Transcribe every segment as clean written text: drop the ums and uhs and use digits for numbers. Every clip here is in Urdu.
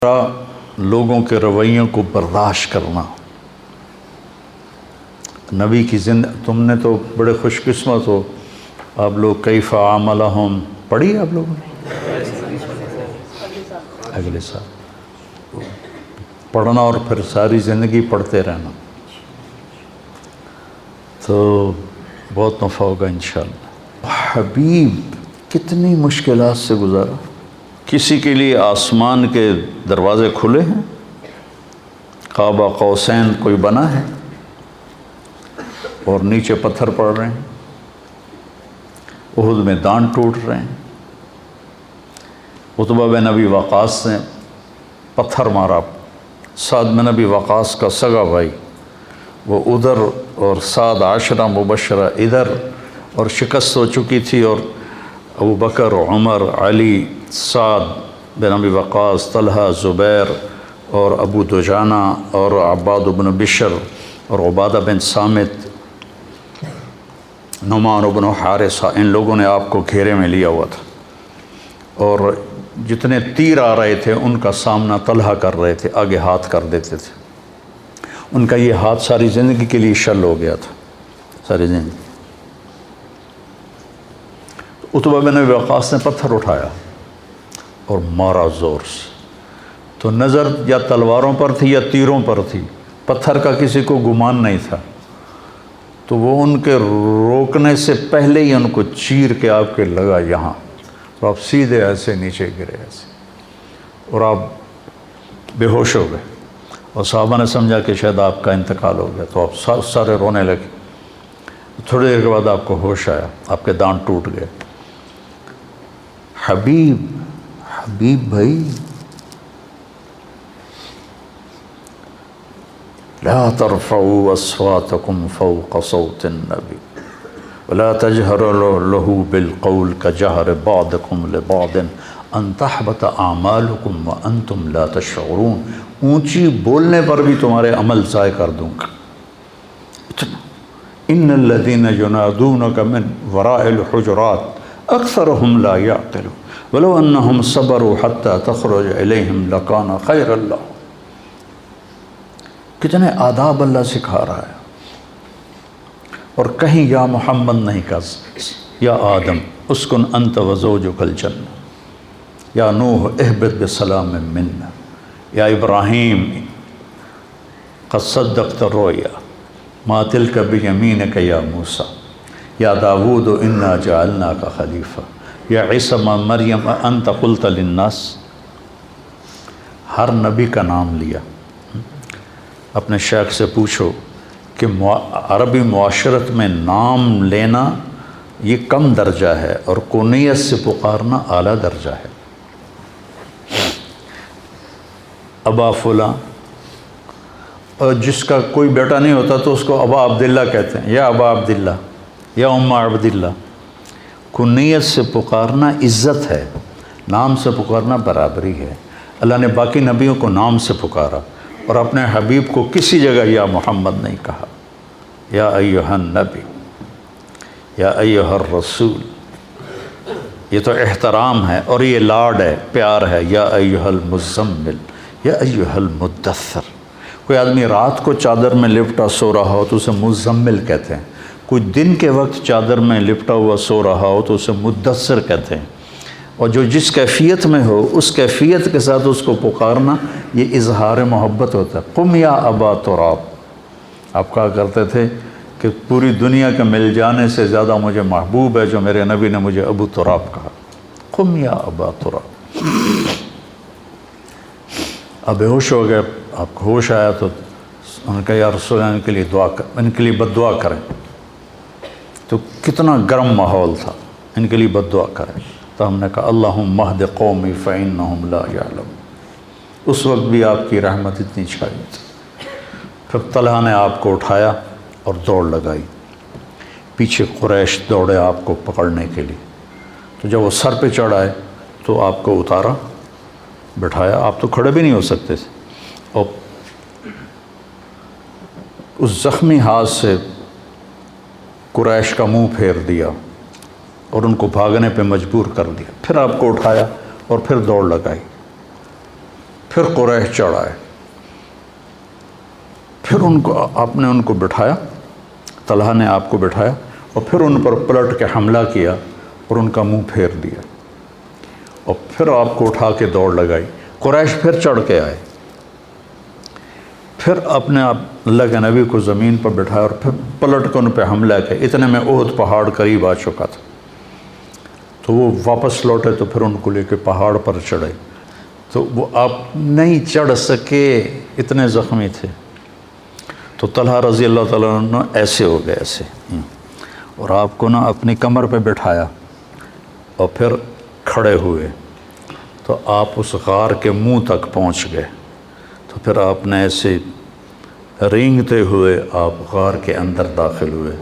لوگوں کے رویوں کو برداشت کرنا۔ نبی کی زندگی تم نے تو بڑے خوش قسمت ہو، آپ لوگ کیف عاملہم پڑھی آپ لوگوں نے؟ اگلے سال پڑھنا اور پھر ساری زندگی پڑھتے رہنا تو بہت نفع ہوگا انشاءاللہ۔ حبیب کتنی مشکلات سے گزارا، کسی کے لیے آسمان کے دروازے کھلے ہیں، قاب قوسین کوئی بنا ہے اور نیچے پتھر پڑ رہے ہیں، احد میں دان ٹوٹ رہے ہیں، عتبہ بن ابی وقاص نے پتھر مارا، سعد بن ابی وقاص کا سگا بھائی وہ ادھر اور سعد عشرہ مبشرہ ادھر، اور شکست ہو چکی تھی، اور ابو بکر، عمر، علی، سعد بن ابی وقاص، طلحہ، زبیر اور ابو دجانہ اور عباد بن بشر اور عبادہ بن صامت، نعمان بن حارثہ، ان لوگوں نے آپ کو گھیرے میں لیا ہوا تھا، اور جتنے تیر آ رہے تھے ان کا سامنا طلحہ کر رہے تھے، آگے ہاتھ کر دیتے تھے، ان کا یہ ہاتھ ساری زندگی کے لیے شل ہو گیا تھا، ساری زندگی۔ عتبہ بن ابی وقاص نے پتھر اٹھایا اور مارا زور سے، تو نظر یا تلواروں پر تھی یا تیروں پر تھی، پتھر کا کسی کو گمان نہیں تھا، تو وہ ان کے روکنے سے پہلے ہی ان کو چیر کے آپ کے لگا یہاں، تو آپ سیدھے ایسے نیچے گرے ایسے، اور آپ بے ہوش ہو گئے، اور صحابہ نے سمجھا کہ شاید آپ کا انتقال ہو گیا، تو آپ سارے رونے لگے۔ تھوڑی دیر کے بعد آپ کو ہوش آیا، آپ کے دانت ٹوٹ گئے۔ حبیب بھائی، لا ترفعوا اصواتکم فوق صوت النبی ولا تجهروا له بالقول كجهر بعضكم لبعض ان تحبط اعمالكم وانتم لا تشعرون، اونچی بولنے پر بھی تمہارے عمل ضائع کر دوں گا۔ ان الذين ينادونك من وراء الحجرات اکثرهم لا يعقلون ولو انهم صبروا حتى تخرج اليهم لكان خيرا لهم۔ کتنے آداب اللہ سکھا رہا ہے، اور کہیں یا محمد نہیں کہا، یا آدم اسکن انت وزوجک الجنہ، یا نوح اہبط بسلام منا، یا ابراہیم قد صدقت الرؤیا ما تلک بیمینک یا موسیٰ، یا داود انا جعلناک خلیفہ، یا عیسیٰ مریم انت قلت للناس۔ ہر نبی کا نام لیا۔ اپنے شیخ سے پوچھو کہ عربی معاشرت میں نام لینا یہ کم درجہ ہے اور کنیت سے پکارنا اعلیٰ درجہ ہے۔ ابا فلاں، اور جس کا کوئی بیٹا نہیں ہوتا تو اس کو ابا عبداللہ کہتے ہیں، یا ابا عبداللہ، یا ام عبداللہ۔ کنیت سے پکارنا عزت ہے، نام سے پکارنا برابری ہے۔ اللہ نے باقی نبیوں کو نام سے پکارا، اور اپنے حبیب کو کسی جگہ یا محمد نہیں کہا، یا ایہا النبی، یا ایہا الرسول۔ یہ تو احترام ہے اور یہ لاڈ ہے، پیار ہے، یا ایہا المزمل، یا ایہا المدثر۔ کوئی آدمی رات کو چادر میں لپٹا سو رہا ہو تو اسے مزمل کہتے ہیں، کوئی دن کے وقت چادر میں لپٹا ہوا سو رہا ہو تو اسے مدثر کہتے ہیں، اور جو جس کیفیت میں ہو اس کیفیت کے ساتھ اس کو پکارنا یہ اظہار محبت ہوتا ہے۔ قم یا ابا تراب، آپ کہا کرتے تھے کہ پوری دنیا کے مل جانے سے زیادہ مجھے محبوب ہے جو میرے نبی نے مجھے ابو تراب کہا۔ قم یا ابا تراب۔ اب بے ہوش ہو گئے، آپ کو ہوش آیا تو انہوں نے کہا یا رسول اللہ، ان کے لیے دعا کر، ان کے لیے بد دعا کریں۔ تو کتنا گرم ماحول تھا، ان کے لیے بد دعا کریں۔ تو ہم نے کہا اللہم اہد قومی فإنہم لا یعلمون۔ اس وقت بھی آپ کی رحمت اتنی چھائی تھی۔ پھر طلحہ نے آپ کو اٹھایا اور دوڑ لگائی، پیچھے قریش دوڑے آپ کو پکڑنے کے لیے، تو جب وہ سر پہ چڑھ آئے تو آپ کو اتارا، بٹھایا، آپ تو کھڑے بھی نہیں ہو سکتے تھے، اور اس زخمی ہاتھ سے قریش کا منہ پھیر دیا اور ان کو بھاگنے پہ مجبور کر دیا۔ پھر آپ کو اٹھایا اور پھر دوڑ لگائی۔ پھر قریش چڑھائے، پھر آپ نے ان کو بٹھایا، طلحہ نے آپ کو بٹھایا اور پھر ان پر پلٹ کے حملہ کیا اور ان کا منہ پھیر دیا، اور پھر آپ کو اٹھا کے دوڑ لگائی۔ قریش پھر چڑھ کے آئے، پھر اپنے آپ اللہ کے نبی کو زمین پر بٹھایا اور پھر پلٹ کے ان پہ حملہ کیا۔ اتنے میں احد پہاڑ قریب آ چکا تھا، تو وہ واپس لوٹے تو پھر ان کو لے کے پہاڑ پر چڑھے، تو وہ آپ نہیں چڑھ سکے، اتنے زخمی تھے۔ تو طلحہ رضی اللہ تعالیٰ عنہ ایسے ہو گئے، ایسے، اور آپ کو نا اپنی کمر پہ بٹھایا اور پھر کھڑے ہوئے، تو آپ اس غار کے منہ تک پہنچ گئے، تو پھر آپ نے ایسے رینگتے ہوئے آپ غار کے اندر داخل ہوئے،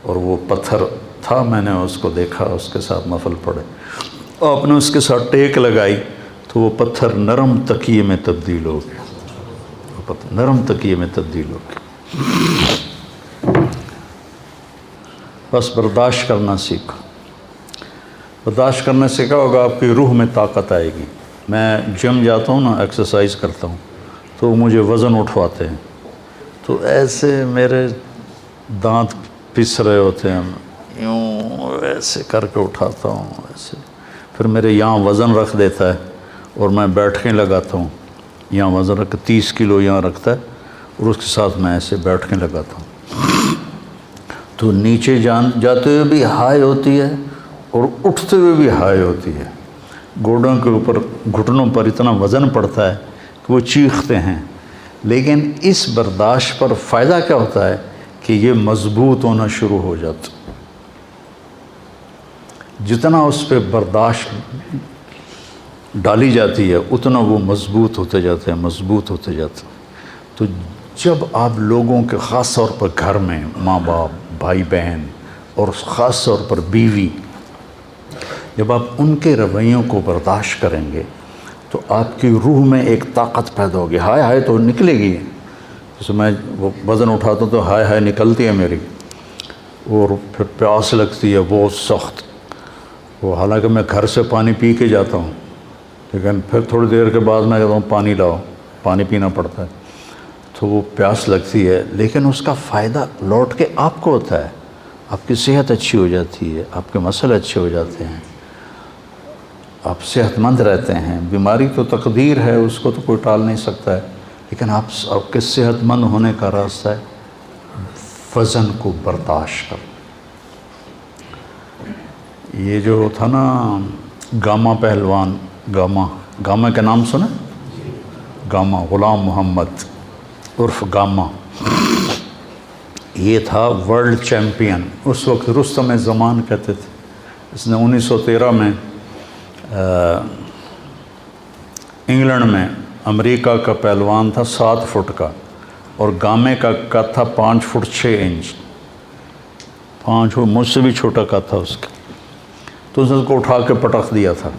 اور وہ پتھر تھا، میں نے اس کو دیکھا، اس کے ساتھ نفل پڑھے، آپ نے اس کے ساتھ ٹیک لگائی تو وہ پتھر نرم تکیے میں تبدیل ہو گیا، وہ پتھر نرم تکیے میں تبدیل ہو گیا۔ بس برداشت کرنا سیکھو، برداشت کرنا سیکھا ہوگا، آپ کی روح میں طاقت آئے گی۔ میں جم جاتا ہوں نا، ایکسرسائز کرتا ہوں، تو مجھے وزن اٹھواتے ہیں، تو ایسے میرے دانت پس رہے ہوتے ہیں، یوں ایسے کر کے اٹھاتا ہوں ایسے، پھر میرے یہاں وزن رکھ دیتا ہے اور میں بیٹھنے لگاتا ہوں، یہاں وزن رکھ 30 کلو یہاں رکھتا ہے اور اس کے ساتھ میں ایسے بیٹھنے لگاتا ہوں، تو نیچے جاتے ہوئے بھی ہائی ہوتی ہے اور اٹھتے ہوئے بھی ہائی ہوتی ہے، گوڑوں کے اوپر گھٹنوں پر اتنا وزن پڑتا ہے کہ وہ چیختے ہیں، لیکن اس برداشت پر فائدہ کیا ہوتا ہے کہ یہ مضبوط ہونا شروع ہو جاتا، جتنا اس پہ برداشت ڈالی جاتی ہے اتنا وہ مضبوط ہوتے جاتے ہیں، مضبوط ہوتے جاتے ہیں۔ تو جب آپ لوگوں کے خاص طور پر گھر میں ماں باپ، بھائی بہن اور خاص طور پر بیوی، جب آپ ان کے رویوں کو برداشت کریں گے تو آپ کی روح میں ایک طاقت پیدا ہوگی، ہائے ہائے تو نکلے گی، جیسے میں وہ وزن اٹھاتا ہوں تو ہائے ہائے نکلتی ہے میری، اور پھر پیاس لگتی ہے بہت سخت، وہ حالانکہ میں گھر سے پانی پی کے جاتا ہوں، لیکن پھر تھوڑی دیر کے بعد میں کہتا ہوں پانی لاؤ، پانی پینا پڑتا ہے، تو وہ پیاس لگتی ہے، لیکن اس کا فائدہ لوٹ کے آپ کو ہوتا ہے، آپ کی صحت اچھی ہو جاتی ہے، آپ کے مسئلے اچھے ہو جاتے ہیں، آپ صحت مند رہتے ہیں۔ بیماری تو تقدیر ہے، اس کو تو کوئی ٹال نہیں سکتا ہے، لیکن آپ کے صحت مند ہونے کا راستہ ہے وزن کو برداشت کر۔ یہ جو تھا نا گاما پہلوان، گاما کا نام سنا؟ گاما غلام محمد عرف گاما، یہ تھا ورلڈ چیمپئن، اس وقت رستم زمان کہتے تھے۔ اس نے 1913 میں انگلینڈ میں، امریکہ کا پہلوان تھا 7 فٹ کا، اور گامے کا قد تھا 5 فٹ 6 انچ، 5 فٹ، مجھ سے بھی چھوٹا قد تھا اس کا، تو اس نے اس کو اٹھا کے پٹخ دیا تھا۔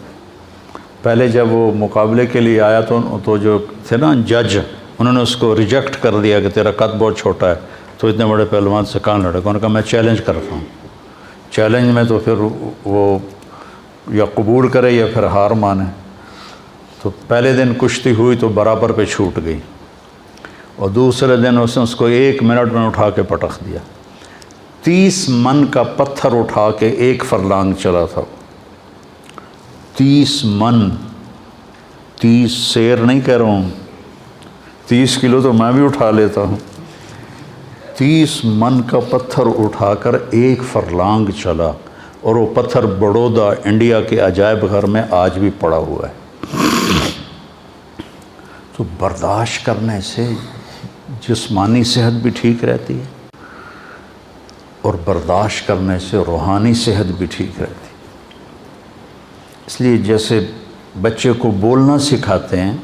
پہلے جب وہ مقابلے کے لیے آیا تو جو تھے نا جج، انہوں نے اس کو ریجیکٹ کر دیا کہ تیرا قد بہت چھوٹا ہے، تو اتنے بڑے پہلوان سے کہاں لڑے گا؟ انہوں نے کہا میں چیلنج کرتا ہوں، چیلنج میں تو پھر وہ یا قبول کرے یا پھر ہار مانے۔ تو پہلے دن کشتی ہوئی تو برابر پہ چھوٹ گئی، اور دوسرے دن اس نے اس کو 1 منٹ میں اٹھا کے پٹخ دیا، 30 من کا پتھر اٹھا کے 1 فرلانگ چلا تھا، 30 من، 30 سیر نہیں کہہ رہا ہوں، 30 کلو تو میں بھی اٹھا لیتا ہوں، 30 من کا پتھر اٹھا کر 1 فرلانگ چلا، اور وہ پتھر بڑودہ انڈیا کے عجائب گھر میں آج بھی پڑا ہوا ہے۔ تو برداشت کرنے سے جسمانی صحت بھی ٹھیک رہتی ہے، اور برداشت کرنے سے روحانی صحت بھی ٹھیک رہتی ہے۔ اس لیے جیسے بچے کو بولنا سکھاتے ہیں،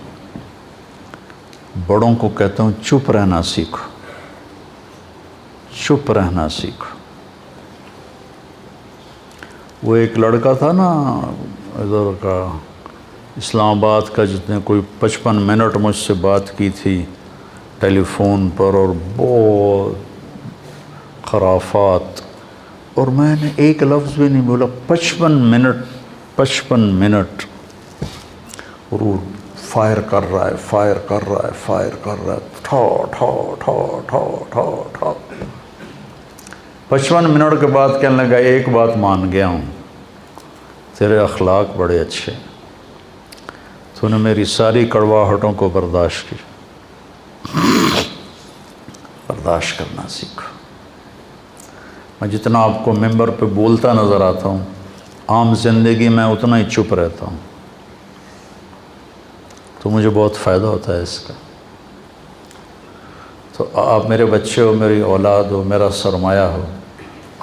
بڑوں کو کہتا ہوں چپ رہنا سیکھو، چپ رہنا سیکھو۔ وہ ایک لڑکا تھا نا ادھر کا، اسلام آباد کا، جس نے کوئی 55 منٹ مجھ سے بات کی تھی ٹیلی فون پر، اور بہت خرافات، اور میں نے ایک لفظ بھی نہیں بولا، 55 منٹ، اور وہ فائر کر رہا ہے، فائر کر رہا ہے، فائر کر رہا ہے، ٹھو ٹھو ٹھو ٹھو ٹھو ٹھو۔ 55 منٹ کے بعد کہنے لگا ایک بات مان گیا ہوں، تیرے اخلاق بڑے اچھے، تو نے میری ساری کڑواہٹوں کو برداشت کی، برداشت کرنا سیکھو۔ میں جتنا آپ کو ممبر پہ بولتا نظر آتا ہوں، عام زندگی میں اتنا ہی چپ رہتا ہوں، تو مجھے بہت فائدہ ہوتا ہے اس کا۔ تو آپ میرے بچے ہو، میری اولاد ہو، میرا سرمایہ ہو،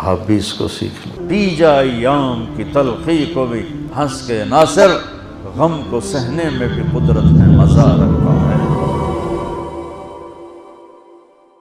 آپ بھی اس کو سیکھ لیں۔ پی جا ایام کی تلخی کو بھی ہنس کے ناصر، غم کو سہنے میں بھی قدرت نے مزہ رکھا ہے۔